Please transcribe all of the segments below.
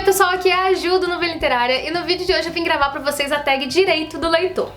pessoal, aqui é a Ju do Novela Literária e no vídeo de hoje eu vim gravar pra vocês a tag Direito do Leitor.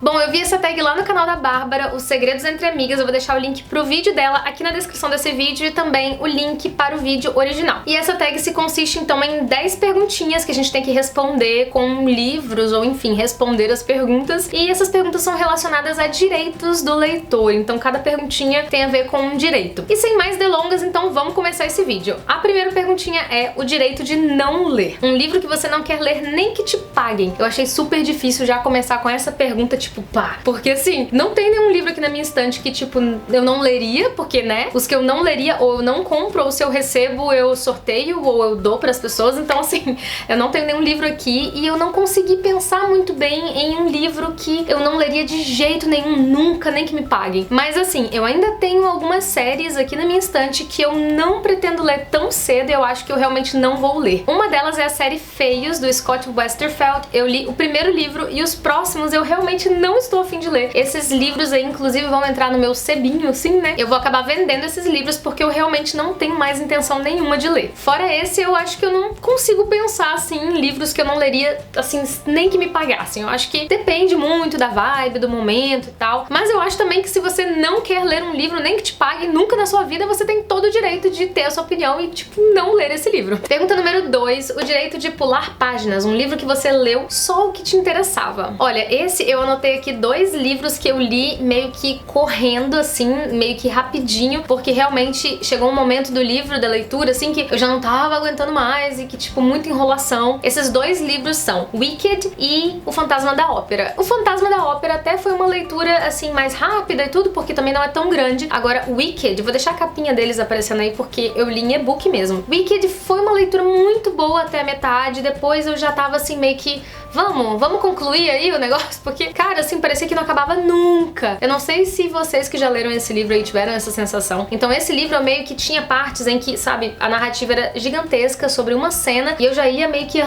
Bom, eu vi essa tag lá no canal da Bárbara, Os Segredos Entre Amigas. Eu vou deixar o link pro vídeo dela aqui na descrição desse vídeo e também o link para o vídeo original. E essa tag se consiste então em 10 perguntinhas que a gente tem que responder com livros ou enfim, responder as perguntas. E essas perguntas são relacionadas a direitos do leitor, então cada perguntinha tem a ver com um direito. E sem mais delongas, então vamos começar esse vídeo. A primeira perguntinha é o direito de não ler. Um livro que você não quer ler nem que te paguem. Eu achei super difícil já começar com essa pergunta, tipo, pá. Porque assim, não tem nenhum livro aqui na minha estante que, tipo, eu não leria, porque, né, os que eu não leria ou eu não compro, ou se eu recebo, eu sorteio ou eu dou pras pessoas. Então, assim, eu não tenho nenhum livro aqui e eu não consegui pensar muito bem em um livro que eu não leria de jeito nenhum, nunca, nem que me paguem. Mas, assim, eu ainda tenho algumas séries aqui na minha estante que eu não pretendo ler tão cedo e eu acho que eu realmente não vou ler. Uma delas é a série Feios, do Scott Westerfeld. Eu li o primeiro livro e os próximos eu realmente não estou a fim de ler. Esses livros aí, inclusive, vão entrar no meu sebinho, assim, né? Eu vou acabar vendendo esses livros porque eu realmente não tenho mais intenção nenhuma de ler. Fora esse, eu acho que eu não consigo pensar, assim, em livros que eu não leria, assim, nem que me pagassem. Eu acho que depende muito da vibe, do momento e tal. Mas eu acho também que se você não quer ler um livro, nem que te pague nunca na sua vida, você tem todo o direito de ter a sua opinião e, tipo, não ler esse livro. Pergunta número 2, o direito de pular páginas. Um livro que você leu só o que te interessava. Olha, esse eu anotei aqui 2 livros que eu li meio que correndo, assim, meio que rapidinho, porque realmente chegou um momento do livro, da leitura, assim, que eu já não tava aguentando mais e que, tipo, muita enrolação. Esses 2 livros são Wicked e O Fantasma da Ópera. O Fantasma da Ópera até foi uma leitura, assim, mais rápida e tudo, porque também não é tão grande. Agora, Wicked, vou deixar a capinha deles aparecendo aí, porque eu li em e-book mesmo. Wicked foi uma leitura muito boa até a metade, depois eu já tava, assim, meio que vamos concluir aí o negócio, porque, cara, assim, parecia que não acabava nunca. Eu não sei se vocês que já leram esse livro aí tiveram essa sensação. Então esse livro eu meio que tinha partes em que, sabe, a narrativa era gigantesca sobre uma cena e eu já ia meio que,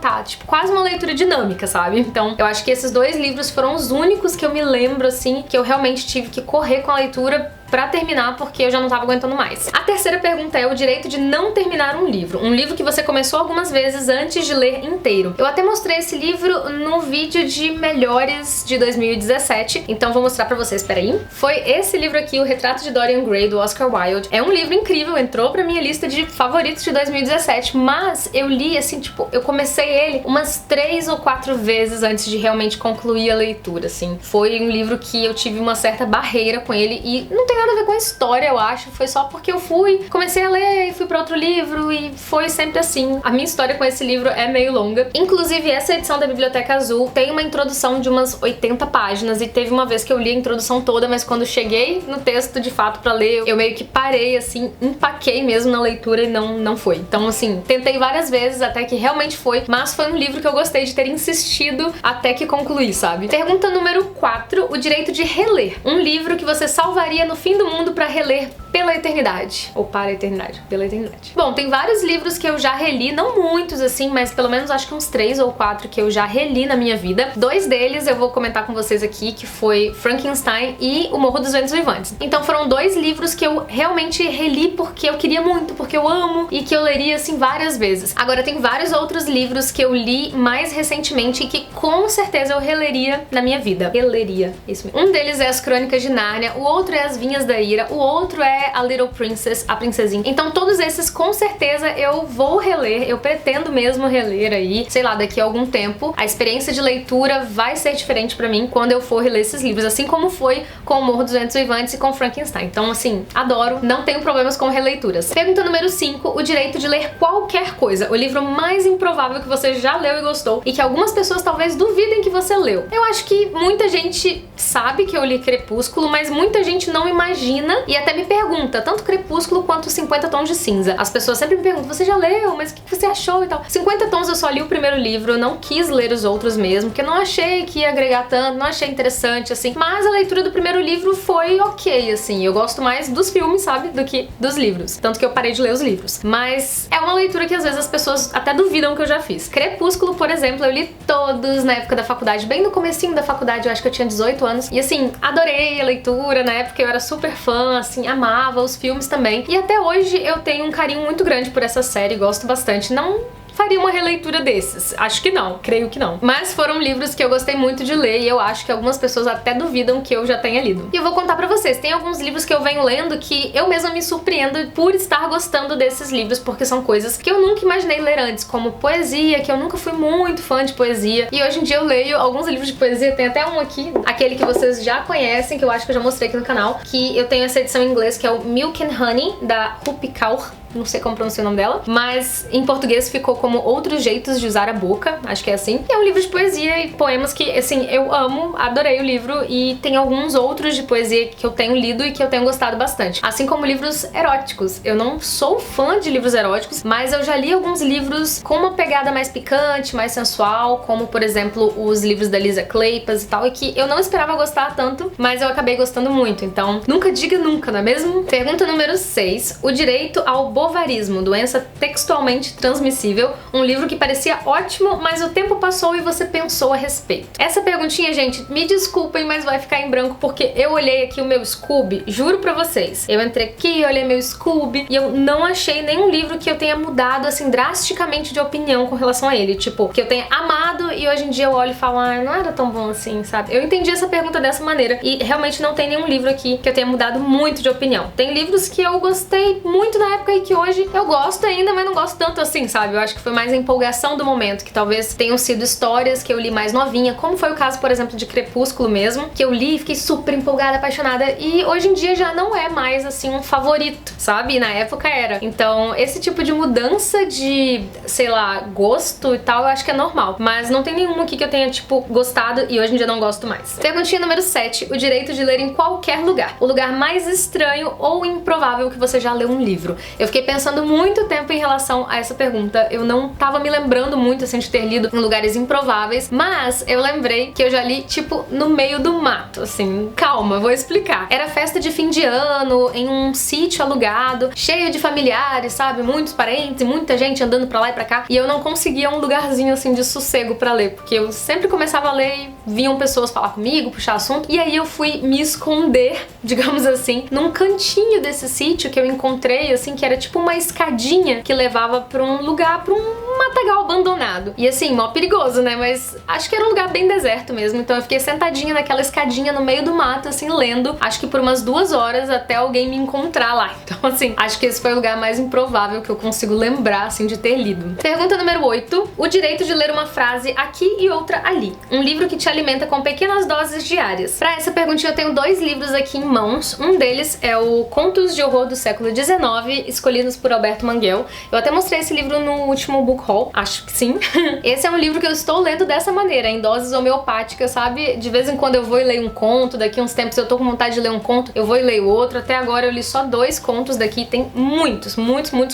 tá, tipo, quase uma leitura dinâmica, sabe? Então eu acho que esses 2 livros foram os únicos que eu me lembro, assim, que eu realmente tive que correr com a leitura pra terminar, porque eu já não tava aguentando mais. A terceira pergunta é o direito de não terminar um livro. Um livro que você começou algumas vezes antes de ler inteiro. Eu até mostrei esse livro no vídeo de melhores de 2017, então vou mostrar pra vocês, peraí. Foi esse livro aqui, O Retrato de Dorian Gray, do Oscar Wilde. É um livro incrível, entrou pra minha lista de favoritos de 2017, mas eu li, assim, tipo, eu comecei ele umas 3 ou 4 vezes antes de realmente concluir a leitura, assim. Foi um livro que eu tive uma certa barreira com ele e não tem nada a ver com a história, eu acho. Foi só porque eu comecei a ler e fui pra outro livro e foi sempre assim. A minha história com esse livro é meio longa. Inclusive, essa edição da Biblioteca Azul tem uma introdução de umas 80 páginas e teve uma vez que eu li a introdução toda, mas quando cheguei no texto de fato pra ler, eu meio que parei, assim, empaquei mesmo na leitura e não foi. Então, assim, tentei várias vezes até que realmente foi, mas foi um livro que eu gostei de ter insistido até que concluí, sabe? Pergunta número 4, o direito de reler. Um livro que você salvaria no fim do mundo pra reler pela eternidade. Ou para a eternidade. Pela eternidade. Bom, tem vários livros que eu já reli, não muitos assim, mas pelo menos acho que uns 3 ou 4 que eu já reli na minha vida. 2 deles eu vou comentar com vocês aqui, que foi Frankenstein e O Morro dos Ventos Vivantes. Então foram 2 livros que eu realmente reli porque eu queria muito, porque eu amo e que eu leria assim várias vezes. Agora tem vários outros livros que eu li mais recentemente e que com certeza eu releria na minha vida. Releria, isso mesmo. Um deles é As Crônicas de Nárnia, o outro é As Vinhas da Ira, o outro é A Little Princess, A Princesinha. Então todos esses com certeza eu vou reler, eu pretendo mesmo reler aí, sei lá, daqui a algum tempo. A experiência de leitura vai ser diferente pra mim quando eu for reler esses livros, assim como foi com O Morro dos Ventos Vivantes e com Frankenstein. Então assim, adoro, não tenho problemas com releituras. Pergunta número 5, o direito de ler qualquer coisa, o livro mais improvável que você já leu e gostou e que algumas pessoas talvez duvidem que você leu. Eu acho que muita gente sabe que eu li Crepúsculo, mas muita gente não imagina e até me pergunta pergunta, tanto Crepúsculo quanto 50 Tons de Cinza. As pessoas sempre me perguntam, você já leu? Mas o que você achou e tal? 50 Tons eu só li o primeiro livro, eu não quis ler os outros mesmo, porque eu não achei que ia agregar tanto, não achei interessante, assim. Mas a leitura do primeiro livro foi ok, assim. Eu gosto mais dos filmes, sabe, do que dos livros. Tanto que eu parei de ler os livros. Mas é uma leitura que às vezes as pessoas até duvidam que eu já fiz. Crepúsculo, por exemplo, eu li todos na época da faculdade, bem no comecinho da faculdade, eu acho que eu tinha 18 anos. E assim, adorei a leitura, na época eu era super fã, assim, amava os filmes também. E até hoje eu tenho um carinho muito grande por essa série, gosto bastante. Não faria uma releitura desses. Acho que não, creio que não. Mas foram livros que eu gostei muito de ler e eu acho que algumas pessoas até duvidam que eu já tenha lido. E eu vou contar pra vocês, tem alguns livros que eu venho lendo que eu mesma me surpreendo por estar gostando desses livros, porque são coisas que eu nunca imaginei ler antes, como poesia, que eu nunca fui muito fã de poesia. E hoje em dia eu leio alguns livros de poesia, tem até um aqui, aquele que vocês já conhecem, que eu acho que eu já mostrei aqui no canal, que eu tenho essa edição em inglês, que é o Milk and Honey, da Rupi Kaur. Não sei como pronunciar o nome dela, mas em português ficou como Outros Jeitos de Usar a Boca, acho que é assim. E é um livro de poesia e poemas que, assim, eu amo, adorei o livro e tem alguns outros de poesia que eu tenho lido e que eu tenho gostado bastante. Assim como livros eróticos. Eu não sou fã de livros eróticos, mas eu já li alguns livros com uma pegada mais picante, mais sensual, como, por exemplo, os livros da Lisa Kleypas e tal, e que eu não esperava gostar tanto, mas eu acabei gostando muito. Então, nunca diga nunca, não é mesmo? Pergunta número 6. O direito ao bovarismo, doença textualmente transmissível, um livro que parecia ótimo, mas o tempo passou e você pensou a respeito. Essa perguntinha, gente, me desculpem, mas vai ficar em branco porque eu olhei aqui o meu Scooby, juro pra vocês. Eu entrei aqui, olhei meu Scooby e eu não achei nenhum livro que eu tenha mudado, assim, drasticamente de opinião com relação a ele. Tipo, que eu tenha amado e hoje em dia eu olho e falo, ah, não era tão bom assim, sabe? Eu entendi essa pergunta dessa maneira e realmente não tem nenhum livro aqui que eu tenha mudado muito de opinião. Tem livros que eu gostei muito na época e que hoje eu gosto ainda, mas não gosto tanto assim, sabe? Eu acho que foi mais a empolgação do momento, que talvez tenham sido histórias que eu li mais novinha, como foi o caso, por exemplo, de Crepúsculo mesmo, que eu li e fiquei super empolgada, apaixonada, e hoje em dia já não é mais, assim, um favorito, sabe? E na época era. Então, esse tipo de mudança de, sei lá, gosto e tal, eu acho que é normal. Mas não tem nenhum aqui que eu tenha, tipo, gostado e hoje em dia não gosto mais. Perguntinha número 7. O direito de ler em qualquer lugar. O lugar mais estranho ou improvável que você já leu um livro. Eu fiquei pensando muito tempo em relação a essa pergunta. Eu não tava me lembrando muito, assim, de ter lido em lugares improváveis, mas eu lembrei que eu já li, tipo, no meio do mato, assim. Calma, vou explicar. Era festa de fim de ano, em um sítio alugado, cheio de familiares, sabe? Muitos parentes, muita gente andando pra lá e pra cá, e eu não conseguia um lugarzinho, assim, de sossego pra ler, porque eu sempre começava a ler e vinham pessoas falar comigo, puxar assunto, e aí eu fui me esconder, digamos assim, num cantinho desse sítio que eu encontrei, assim, que era tipo uma escadinha que levava pra um lugar, pra um matagal abandonado. E assim, mó perigoso, né? Mas acho que era um lugar bem deserto mesmo, então eu fiquei sentadinha naquela escadinha no meio do mato, assim, lendo, acho que por umas 2 horas até alguém me encontrar lá. Então, assim, acho que esse foi o lugar mais improvável que eu consigo lembrar, assim, de ter lido. Pergunta número 8. O direito de ler uma frase aqui e outra ali. Um livro que te alimenta com pequenas doses diárias. Pra essa perguntinha eu tenho 2 livros aqui em mãos. Um deles é o Contos de Horror do Século XIX, escolhidos por Alberto Manguel. Eu até mostrei esse livro no último book haul, acho que sim. Esse é um livro que eu estou lendo dessa maneira, em doses homeopáticas, sabe? De vez em quando eu vou e leio um conto, daqui a uns tempos eu tô com vontade de ler um conto, eu vou e leio outro. Até agora eu li só 2 contos daqui, tem muitos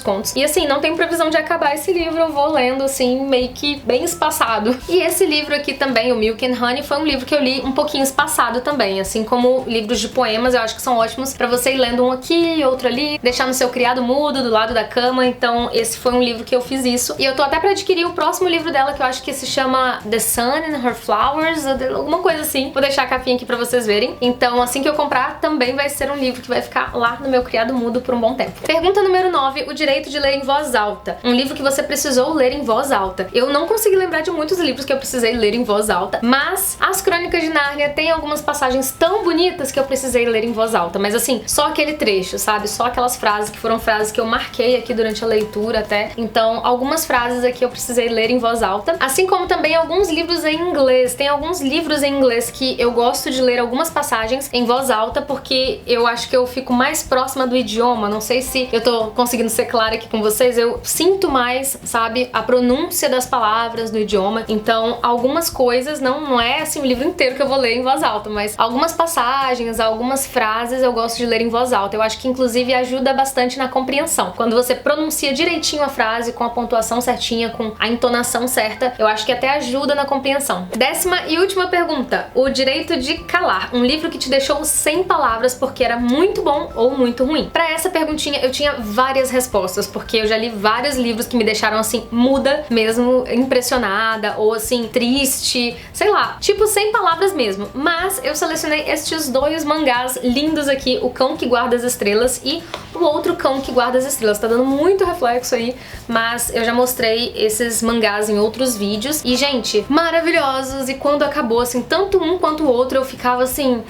contos. E assim, não tem previsão de acabar esse livro, eu vou lendo assim, meio que bem espaçado. E esse livro aqui também, o Milk and Honey, foi um livro que eu li um pouquinho espaçado também, assim como livros de poemas, eu acho que são ótimos pra você ir lendo um aqui, outro ali, deixar no seu criado mudo, do lado da cama. Então esse foi um livro que eu fiz isso. E eu tô até pra adquirir o próximo livro dela, que eu acho que se chama The Sun and Her Flowers, alguma coisa assim. Vou deixar a capinha aqui pra vocês verem. Então assim que eu comprar, também vai ser um livro que vai ficar lá no meu criado mudo por um bom tempo. Pergunta número 9. O direito de ler em voz alta. Um livro que você precisou ler em voz alta. Eu não consegui lembrar de muitos livros que eu precisei ler em voz alta, mas As Crônicas de Nárnia tem algumas passagens tão bonitas que eu precisei ler em voz alta. Mas assim, só aquele trecho, sabe? Só aquelas frases que foram frases que eu marquei aqui durante a leitura até. Então, algumas frases frases aqui eu precisei ler em voz alta, assim como também alguns livros em inglês. Tem alguns livros em inglês que eu gosto de ler algumas passagens em voz alta, porque eu acho que eu fico mais próxima do idioma. Não sei se eu tô conseguindo ser clara aqui com vocês, eu sinto mais, sabe, a pronúncia das palavras no idioma. Então, algumas coisas, não é assim o livro inteiro que eu vou ler em voz alta, mas algumas passagens, algumas frases eu gosto de ler em voz alta. Eu acho que inclusive ajuda bastante na compreensão. Quando você pronuncia direitinho a frase, com a pontuação certinha, com a entonação certa, eu acho que até ajuda na compreensão. 10ª e última pergunta: O Direito de Calar, um livro que te deixou sem palavras porque era muito bom ou muito ruim? Pra essa perguntinha eu tinha várias respostas, porque eu já li vários livros que me deixaram assim, muda mesmo, impressionada, ou assim, triste, sei lá, tipo sem palavras mesmo. Mas eu selecionei estes dois mangás lindos aqui, O Cão que Guarda as Estrelas e O Outro Cão que Guarda as Estrelas. Tá dando muito reflexo aí, mas eu já mostrei esses mangás em outros vídeos e, gente, maravilhosos. E quando acabou, assim, tanto um quanto o outro, eu ficava assim...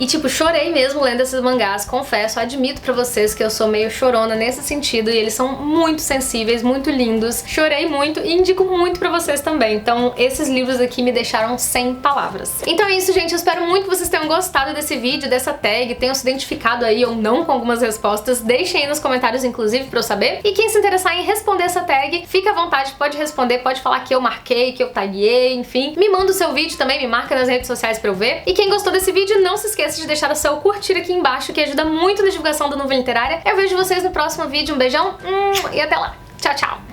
E tipo, chorei mesmo lendo esses mangás, confesso, admito pra vocês que eu sou meio chorona nesse sentido, e eles são muito sensíveis, muito lindos. Chorei muito e indico muito pra vocês também. Então esses livros aqui me deixaram sem palavras. Então é isso, gente, eu espero muito que vocês tenham gostado desse vídeo, dessa tag, tenham se identificado aí ou não com algumas respostas. Deixem aí nos comentários, inclusive, pra eu saber. E quem se interessar em responder essa tag, fica à vontade, pode responder, pode falar que eu marquei, que eu taguei, enfim. Me manda o seu vídeo também, me marca nas redes sociais pra eu ver. E quem gostou desse vídeo, não se esqueça de deixar o seu curtir aqui embaixo, que ajuda muito na divulgação da Nuvem Literária. Eu vejo vocês no próximo vídeo. Um beijão e até lá. Tchau, tchau!